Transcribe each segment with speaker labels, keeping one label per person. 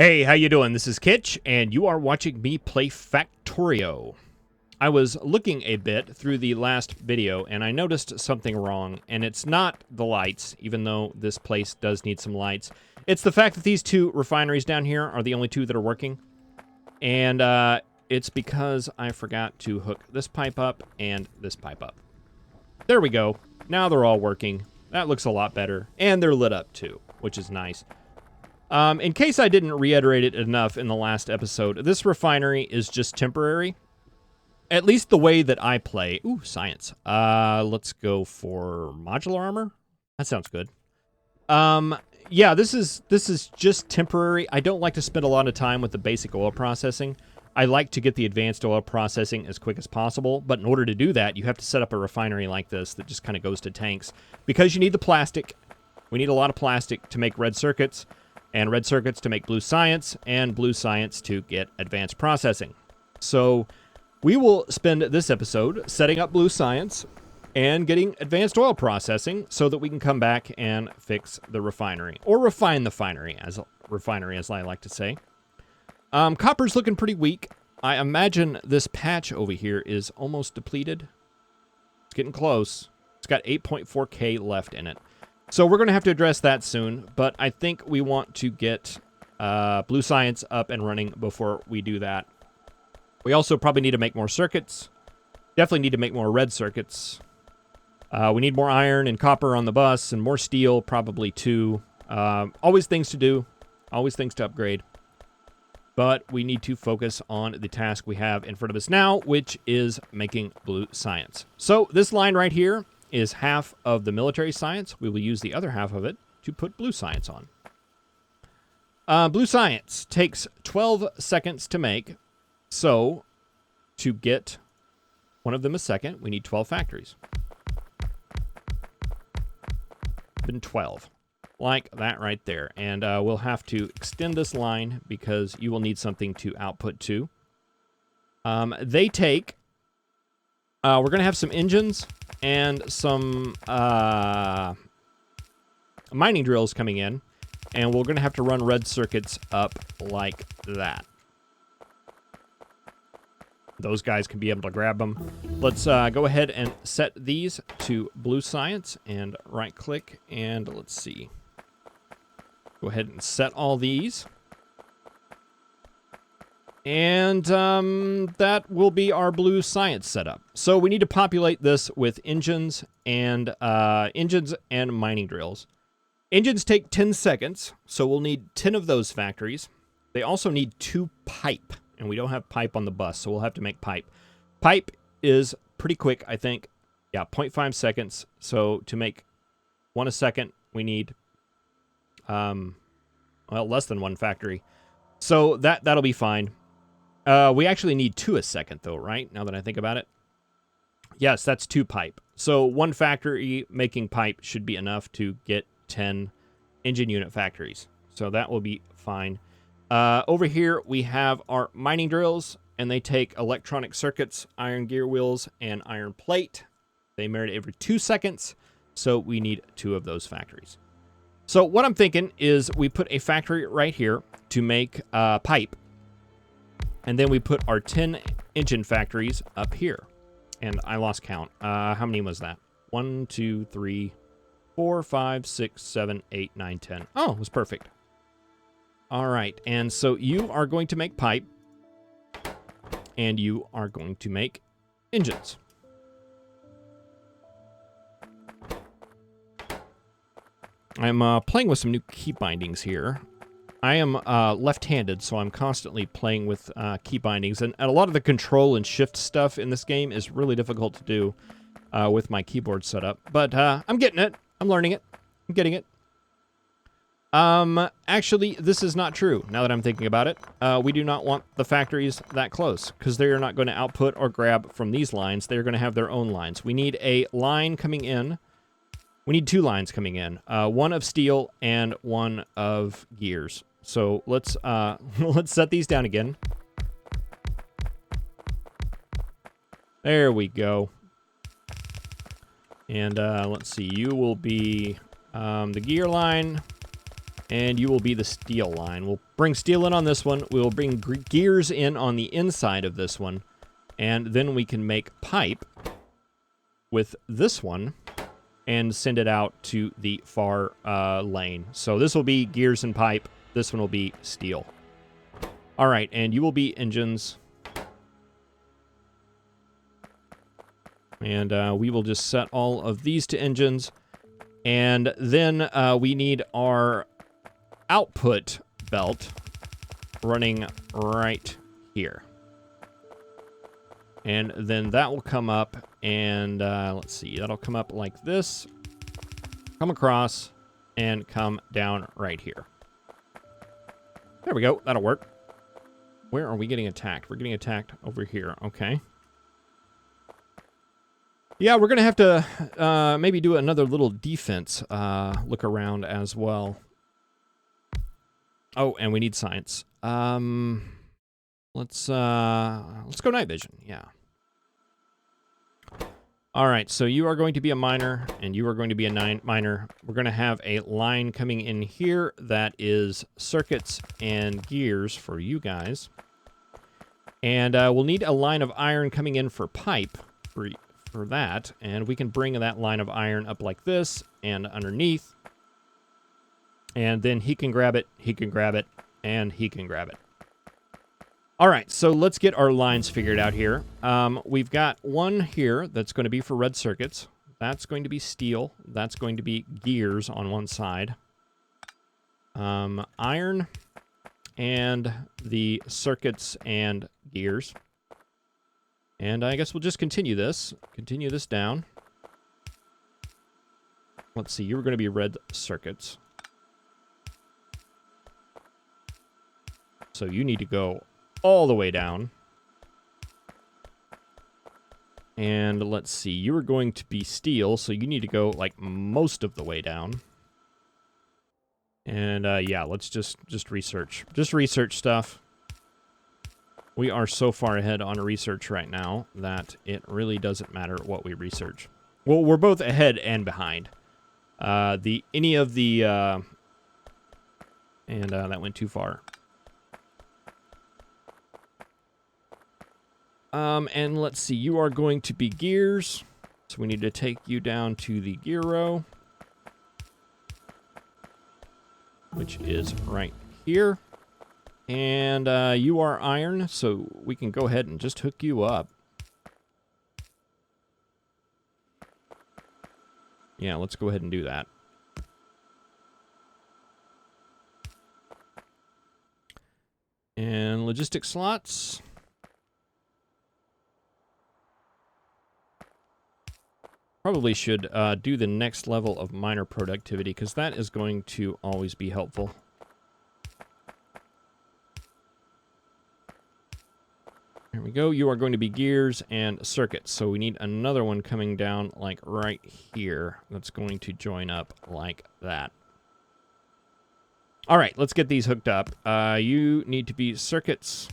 Speaker 1: Hey, how you doing? This is Kitch, and you are watching me play Factorio. I was looking a bit through the last video, and I noticed something wrong, and it's not the lights, even though this place does need some lights. It's the fact that these two refineries down here are the only two that are working, and it's because I forgot to hook this pipe up and this pipe up. There we go. Now they're all working. That looks a lot better, and they're lit up too, which is nice. In case I didn't reiterate it enough in the last episode, this refinery is just temporary. At least the way that I play. Ooh, science. Let's go for modular armor. That sounds good. Yeah, this is just temporary. I don't like to spend a lot of time with the basic oil processing. I like to get the advanced oil processing as quick as possible, but in order to do that, you have to set up a refinery like this that just kind of goes to tanks. Because you need the plastic. We need a lot of plastic to make red circuits, and red circuits to make blue science, and blue science to get advanced processing. So we will spend this episode setting up blue science and getting advanced oil processing so that we can come back and fix the refinery, or refine the refinery, as I like to say. Copper's looking pretty weak. I imagine this patch over here is almost depleted. It's getting close. It's got 8.4K left in it. So we're going to have to address that soon, but I think we want to get blue science up and running before we do that. We also probably need to make more circuits. Definitely need to make more red circuits. We need more iron and copper on the bus, and more steel probably too. Always things to do. Always things to upgrade. But we need to focus on the task we have in front of us now, which is making blue science. So this line right here is half of the military science. We will use the other half of it to put blue science on. Blue science takes 12 seconds to make. So to get one of them a second, we need 12 factories. Been 12. Like that right there. And we'll have to extend this line because you will need something to output to. They take... we're going to have some engines and some mining drills coming in, and we're going to have to run red circuits up like that. Those guys can be able to grab them. Let's go ahead and set these to blue science, and right-click, and let's see. Go ahead and set all these. And that will be our blue science setup. So we need to populate this with engines and mining drills. Engines take 10 seconds, so we'll need 10 of those factories. They also need 2 pipe, and we don't have pipe on the bus, so we'll have to make pipe. Pipe is pretty quick, I think. Yeah, 0.5 seconds. So to make 1 a second, we need, less than 1 factory. So that'll be fine. We actually need 2 a second, though, right? Now that I think about it. Yes, that's 2 pipe. So 1 factory making pipe should be enough to get 10 engine unit factories. So that will be fine. Over here, we have our mining drills, and they take electronic circuits, iron gear wheels, and iron plate. They merit every 2 seconds, so we need 2 of those factories. So what I'm thinking is we put a factory right here to make pipe. And then we put our 10 engine factories up here. And I lost count. How many was that? 1, 2, 3, 4, 5, 6, 7, 8, 9, 10. Oh, it was perfect. All right. And so you are going to make pipe. And you are going to make engines. I'm playing with some new key bindings here. I am left-handed, so I'm constantly playing with key bindings, and a lot of the control and shift stuff in this game is really difficult to do with my keyboard setup. But I'm getting it. I'm learning it. I'm getting it. Actually, this is not true, now that I'm thinking about it. We do not want the factories that close, because they are not going to output or grab from these lines. They're going to have their own lines. We need a line coming in. We need 2 lines coming in. 1 of steel and 1 of gears. So let's set these down again. There we go. And let's see, you will be the gear line. And you will be the steel line. We'll bring steel in on this one. We will bring gears in on the inside of this one. And then we can make pipe with this one and send it out to the far lane. So this will be gears and pipe. This one will be steel. All right, and you will be engines. And we will just set all of these to engines. And then we need our output belt running right here. And then that will come up, and let's see, that'll come up like this, come across, and come down right here. There we go, that'll work. Where are we getting attacked? We're getting attacked over here, okay. Yeah, we're going to have to maybe do another little defense look around as well. Oh, and we need science. Let's go night vision. Yeah. All right. So you are going to be a miner, and you are going to be a miner. We're going to have a line coming in here that is circuits and gears for you guys, and we'll need a line of iron coming in for pipe for that, and we can bring that line of iron up like this and underneath. And then he can grab it, he can grab it, and he can grab it. All right, so let's get our lines figured out here. We've got one here that's going to be for red circuits. That's going to be steel. That's going to be gears on one side. Iron and the circuits and gears. And I guess we'll just continue this down. Let's see, you're going to be red circuits. So you need to go all the way down. And let's see, you are going to be steel, so you need to go like most of the way down. And yeah, let's just research. Just research stuff. We are so far ahead on research right now that it really doesn't matter what we research. Well, we're both ahead and behind. And that went too far. And let's see, you are going to be gears. So we need to take you down to the gear row, which is right here. And you are iron, so we can go ahead and just hook you up. Yeah, let's go ahead and do that. And logistic slots. Probably should do the next level of miner productivity, because that is going to always be helpful. Here we go. You are going to be gears and circuits. So we need another one coming down like right here. That's going to join up like that. All right, let's get these hooked up. You need to be circuits.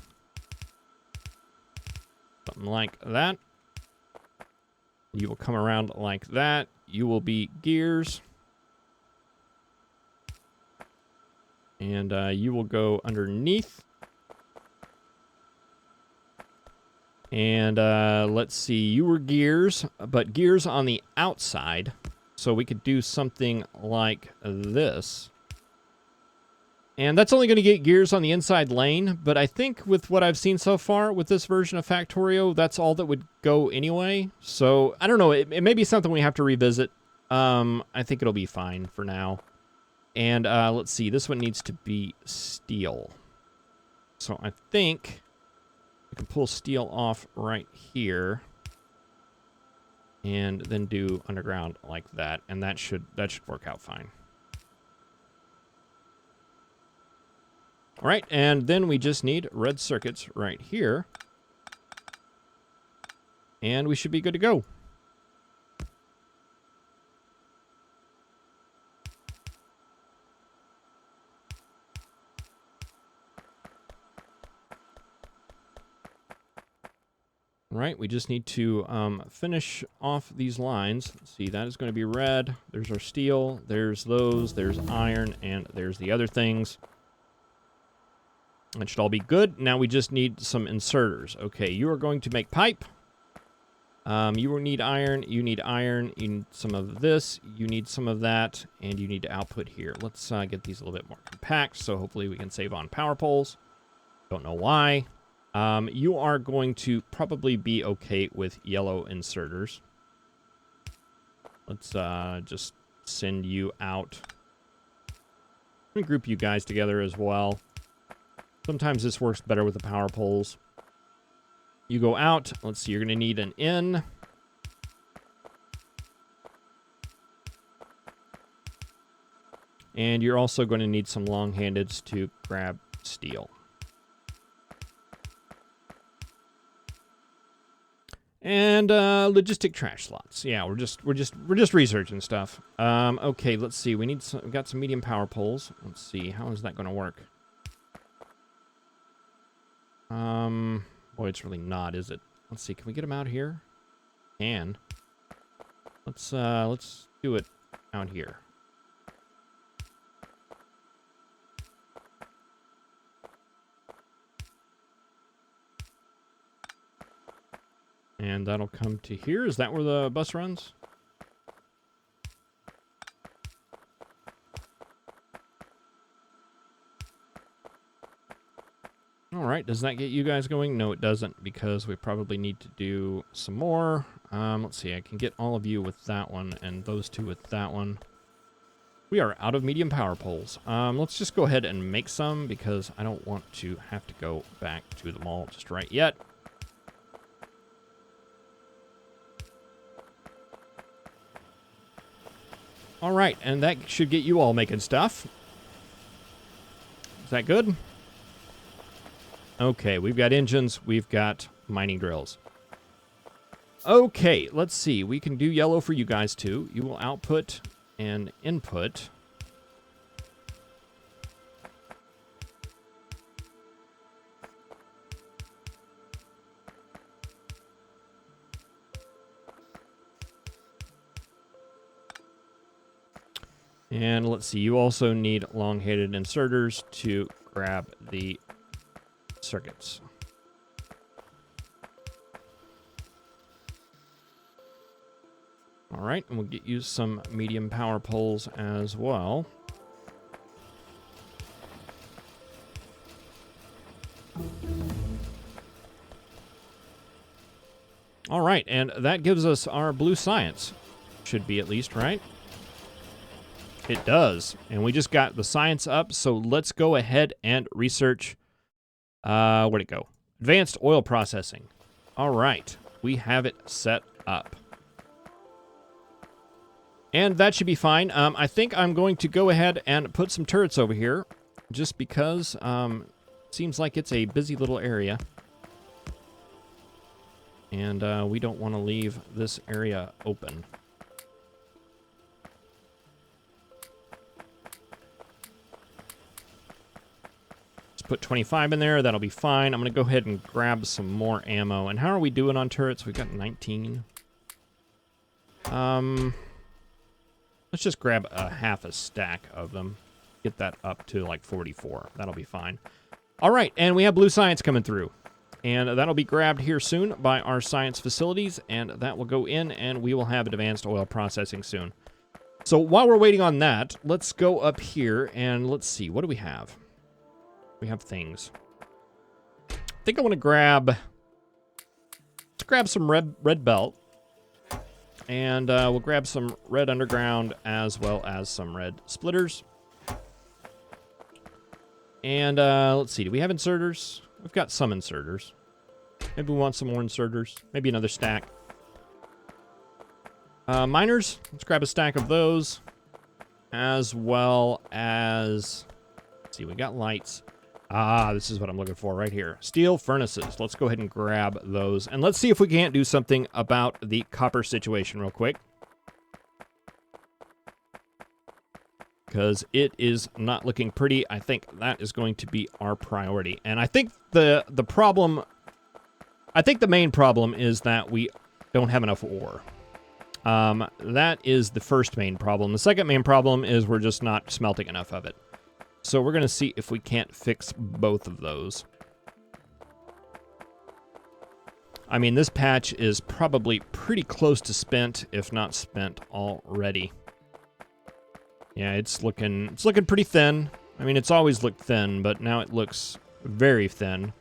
Speaker 1: Something like that. You will come around like that. You will be gears. And you will go underneath. And let's see, you were gears, but gears on the outside. So we could do something like this. And that's only going to get gears on the inside lane, but I think with what I've seen so far with this version of Factorio, that's all that would go anyway. So, I don't know, it may be something we have to revisit. I think it'll be fine for now. And let's see, this one needs to be steel. So I think we can pull steel off right here. And then do underground like that, and that should work out fine. All right, and then we just need red circuits right here. And we should be good to go. All right, we just need to finish off these lines. Let's see, that is going to be red. There's our steel. There's those. There's iron. And there's the other things. That should all be good. Now we just need some inserters. Okay, you are going to make pipe. You will need iron. You need iron. You need some of this. You need some of that. And you need to output here. Let's get these a little bit more compact, so hopefully we can save on power poles. Don't know why. You are going to probably be okay with yellow inserters. Let's just send you out. Let me group you guys together as well. Sometimes this works better with the power poles. You go out. Let's see, you're going to need an in. And you're also going to need some long-handeds to grab steel. And logistic trash slots. Yeah, we're just researching stuff. Okay, let's see. We've got some medium power poles. Let's see, how is that going to work? Boy, it's really not, is it? Let's see. Can we get them out here? Can. Let's do it out here. And that'll come to here. Is that where the bus runs? All right, does that get you guys going? No, it doesn't, because we probably need to do some more. Let's see, I can get all of you with that one, and those two with that one. We are out of medium power poles. Let's just go ahead and make some, because I don't want to have to go back to the mall just right yet. All right, and that should get you all making stuff. Is that good? Okay, we've got engines, we've got mining drills. Okay, let's see. We can do yellow for you guys too. You will output and input. And let's see, you also need long-handed inserters to grab the circuits. All right, and we'll get you some medium power poles as well. All right, and that gives us our blue science. Should be at least, right? It does. And we just got the science up, so let's go ahead and research. Where'd it go? Advanced oil processing. All right, we have it set up. And that should be fine. I think I'm going to go ahead and put some turrets over here, just because seems like it's a busy little area. And we don't want to leave this area open. Put 25 in there. That'll be fine. I'm going to go ahead and grab some more ammo. And how are we doing on turrets? We've got 19. Let's just grab a half a stack of them. Get that up to like 44. That'll be fine. All right, and we have blue science coming through. And that'll be grabbed here soon by our science facilities. And that will go in, and we will have advanced oil processing soon. So while we're waiting on that, let's go up here and let's see. What do we have? We have things. I think I want to grab... Let's grab some red belt. And we'll grab some red underground as well as some red splitters. And let's see. Do we have inserters? We've got some inserters. Maybe we want some more inserters. Maybe another stack. Miners. Let's grab a stack of those. As well as... Let's see. We got lights. Ah, this is what I'm looking for right here. Steel furnaces. Let's go ahead and grab those. And let's see if we can't do something about the copper situation real quick. Because it is not looking pretty. I think that is going to be our priority. And I think the problem I think the main problem is that we don't have enough ore. That is the first main problem. The second main problem is we're just not smelting enough of it. So we're going to see if we can't fix both of those. I mean, this patch is probably pretty close to spent, if not spent already. Yeah, it's looking pretty thin. I mean, it's always looked thin, but now it looks very thin.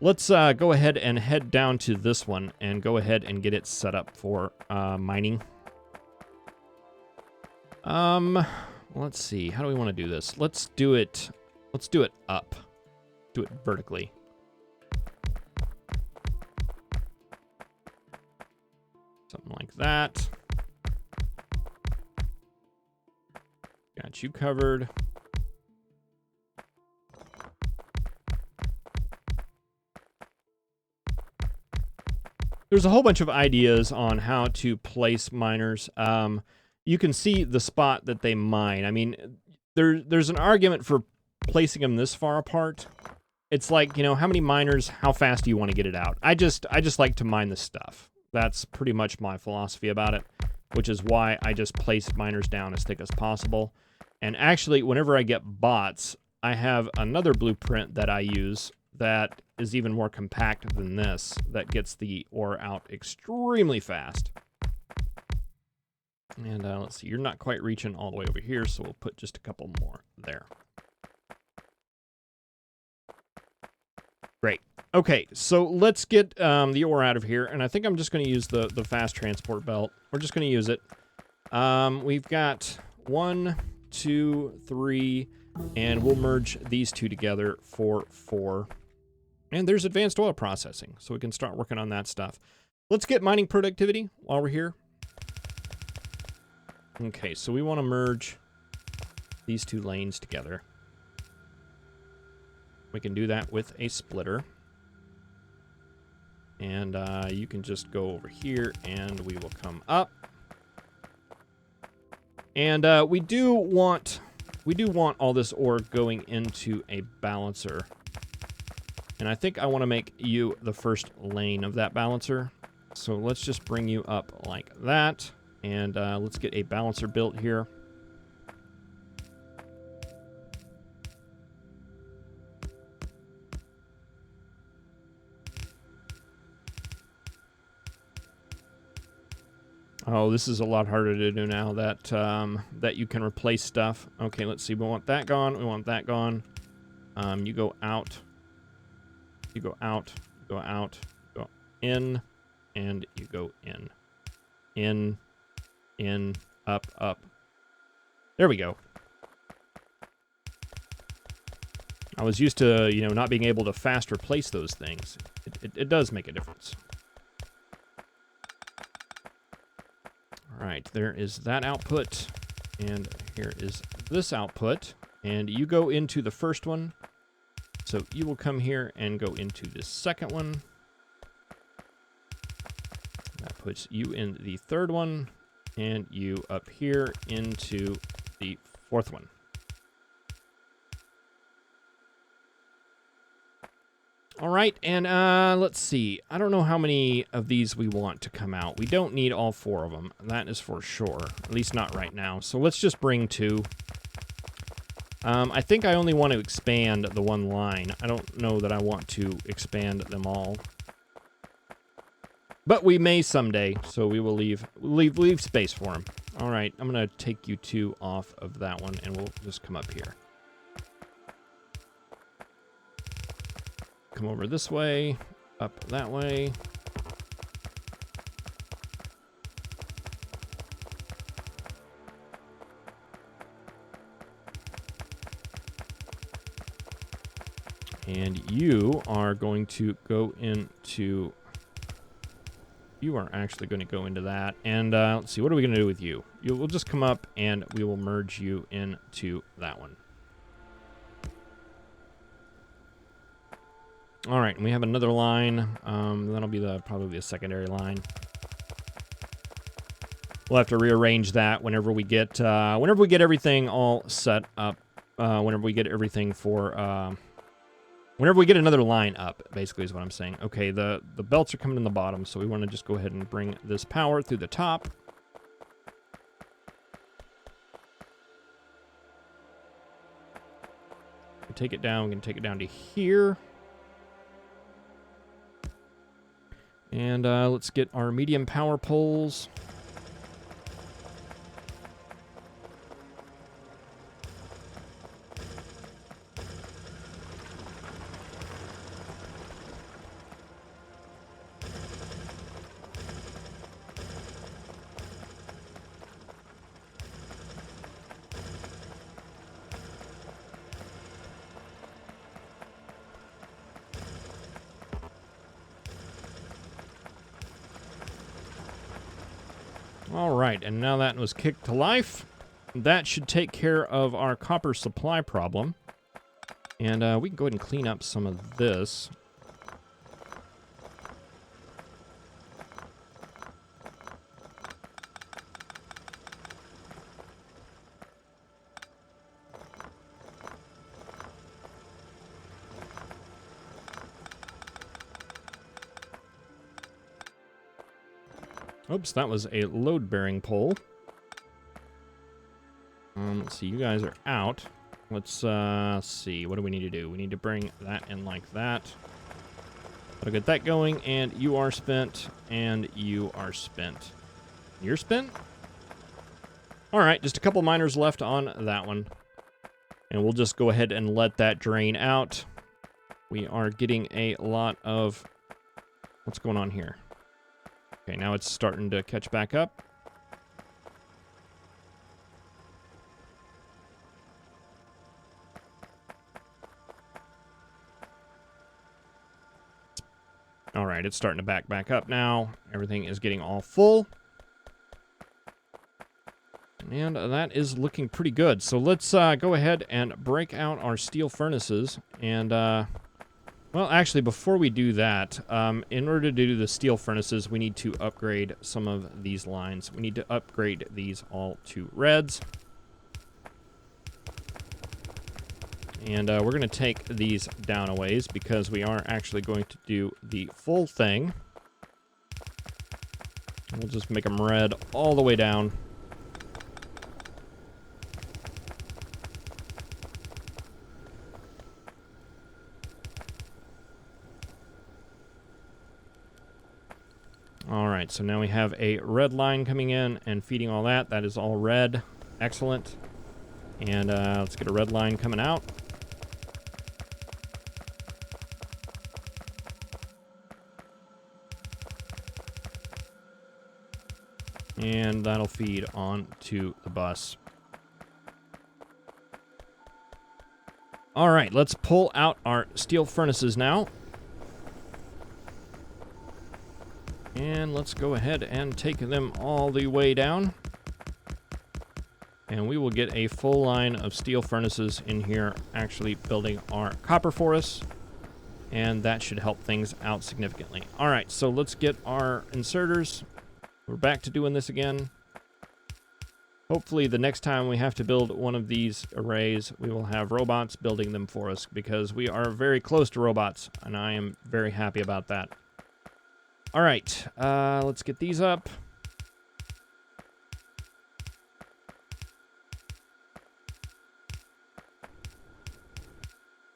Speaker 1: Let's go ahead and head down to this one and go ahead and get it set up for mining. Let's see. How do we want to do this? Let's do it up. Do it vertically. Something like that. Got you covered. There's a whole bunch of ideas on how to place miners. You can see the spot that they mine. I mean, there's an argument for placing them this far apart. It's like, you know, how many miners, how fast do you want to get it out? I just like to mine the stuff. That's pretty much my philosophy about it, which is why I just place miners down as thick as possible. And actually, whenever I get bots, I have another blueprint that I use that is even more compact than this, that gets the ore out extremely fast. And let's see, you're not quite reaching all the way over here, so we'll put just a couple more there. Great. Okay, so let's get the ore out of here, and I think I'm just going to use the fast transport belt. We're just going to use it. We've got 1, 2, 3, and we'll merge these two together for 4. And there's advanced oil processing, so we can start working on that stuff. Let's get mining productivity while we're here. Okay, so we want to merge these two lanes together. We can do that with a splitter. And you can just go over here, and we will come up. And we do want all this ore going into a balancer. And I think I want to make you the first lane of that balancer. So let's just bring you up like that. And let's get a balancer built here. Oh, this is a lot harder to do now that that you can replace stuff. Okay, let's see. We want that gone. We want that gone. You go out. You go out. Go out. Go in. And you go in. In. Up. Up. There we go. I was used to, you know, not being able to fast replace those things. It does make a difference. All right, there is that output, and here is this output, and you go into the first one, so you will come here and go into the second one. That puts you in the third one, and you up here into the fourth one. All right, and let's see. I don't know how many of these we want to come out. We don't need all 4 of them. That is for sure. At least not right now. So let's just bring 2. I think I only want to expand the one line. I don't know that I want to expand them all. But we may someday, so we will leave space for them. All right, I'm going to take you 2 off of that one, and we'll just come up here. Come over this way, up that way. And you are going to go into... You are actually going to go into that. And let's see, what are we going to do with you? We'll just come up and we will merge you into that one. All right, and we have another line. That'll be probably the secondary line. We'll have to rearrange that whenever we get everything all set up. Whenever we get everything for Whenever we get another line up, basically is what I'm saying. Okay, the belts are coming in the bottom, so we want to just go ahead and bring this power through the top. Take it down. We can take it down to here. And let's get our medium power poles. All right, and now that was kicked to life. That should take care of our copper supply problem. And we can go ahead and clean up some of this. Oops, that was a load-bearing pole. Let's see, you guys are out. Let's see, what do we need to do? We need to bring that in like that. Gotta get that going, and you are spent, and you are spent. You're spent? Alright, just a couple miners left on that one. And we'll just go ahead and let that drain out. We are getting a lot of... What's going on here? Okay, now it's starting to catch back up. All right, it's starting to back up now. Everything is getting all full. And that is looking pretty good. So let's go ahead and break out our steel furnaces. And, well, actually, before we do that, in order to do the steel furnaces, we need to upgrade some of these lines. We need to upgrade these all to reds. And we're going to take these down a ways because we are actually going to do the full thing. We'll just make them red all the way down. All right, so now we have a red line coming in and feeding all that. That is all red. Excellent. And let's get a red line coming out. And that'll feed on to the bus. All right, let's pull out our steel furnaces now. And let's go ahead and take them all the way down. And we will get a full line of steel furnaces in here, actually building our copper for us. And that should help things out significantly. All right, so let's get our inserters. We're back to doing this again. Hopefully the next time we have to build one of these arrays, we will have robots building them for us because we are very close to robots, and I am very happy about that. All right, let's get these up.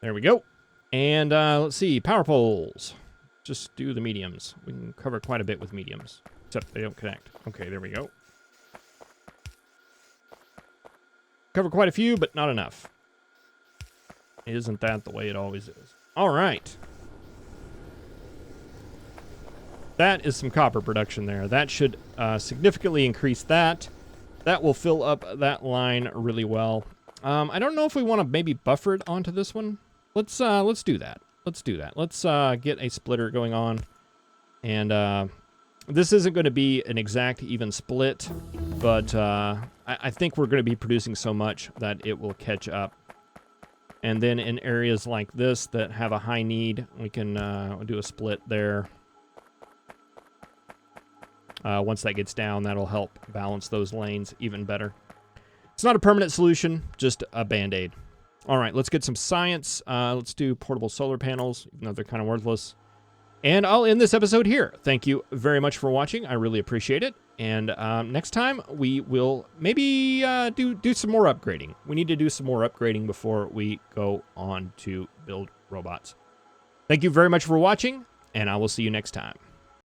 Speaker 1: There we go. And let's see, power poles. Just do the mediums. We can cover quite a bit with mediums, except they don't connect. Okay, there we go. Cover quite a few, but not enough. Isn't that the way it always is? All right. That is some copper production there. That should significantly increase that. That will fill up that line really well. I don't know if we want to maybe buffer it onto this one. Let's do that. Let's do that. Let's get a splitter going on. And this isn't going to be an exact even split, but I think we're going to be producing so much that it will catch up. And then in areas like this that have a high need, we can do a split there. Once that gets down, that'll help balance those lanes even better. It's not a permanent solution, just a band-aid. All right, let's get some science. Let's do portable solar panels, even though they're kind of worthless. And I'll end this episode here. Thank you very much for watching. I really appreciate it. And next time, we will maybe do some more upgrading. We need to do some more upgrading before we go on to build robots. Thank you very much for watching, and I will see you next time.